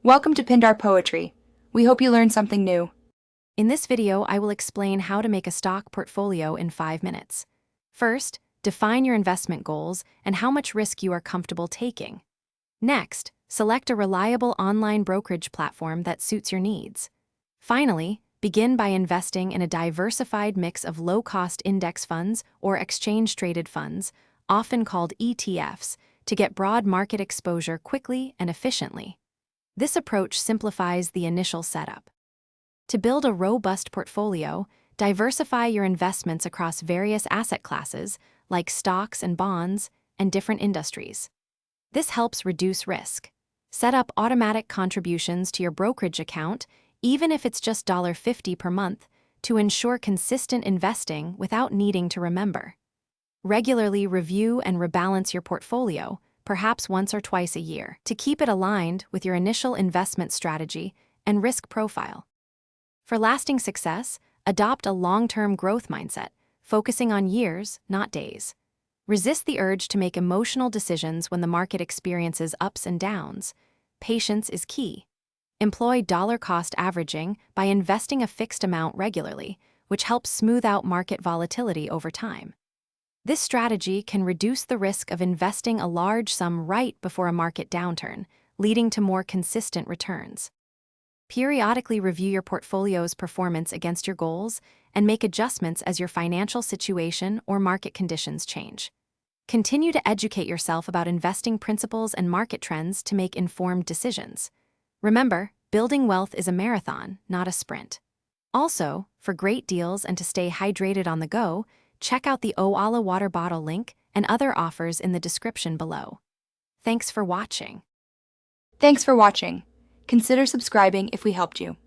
Welcome to Pindar Poetry. We hope you learned something new. In this video, I will explain how to make a stock portfolio in 5 minutes. First, define your investment goals and how much risk you are comfortable taking. Next, select a reliable online brokerage platform that suits your needs. Finally, begin by investing in a diversified mix of low-cost index funds or exchange-traded funds, often called ETFs, to get broad market exposure quickly and efficiently. This approach simplifies the initial setup. To build a robust portfolio, diversify your investments across various asset classes, like stocks and bonds, and different industries. This helps reduce risk. Set up automatic contributions to your brokerage account, even if it's just $50 per month, to ensure consistent investing without needing to remember. Regularly review and rebalance your portfolio, perhaps once or twice a year, to keep it aligned with your initial investment strategy and risk profile. For lasting success, adopt a long-term growth mindset, focusing on years, not days. Resist the urge to make emotional decisions when the market experiences ups and downs. Patience is key. Employ dollar-cost averaging by investing a fixed amount regularly, which helps smooth out market volatility over time. This strategy can reduce the risk of investing a large sum right before a market downturn, leading to more consistent returns. Periodically review your portfolio's performance against your goals and make adjustments as your financial situation or market conditions change. Continue to educate yourself about investing principles and market trends to make informed decisions. Remember, building wealth is a marathon, not a sprint. Also, for great deals and to stay hydrated on the go, check out the Oala water bottle link and other offers in the description below. Thanks for watching. Thanks for watching. Consider subscribing if we helped you.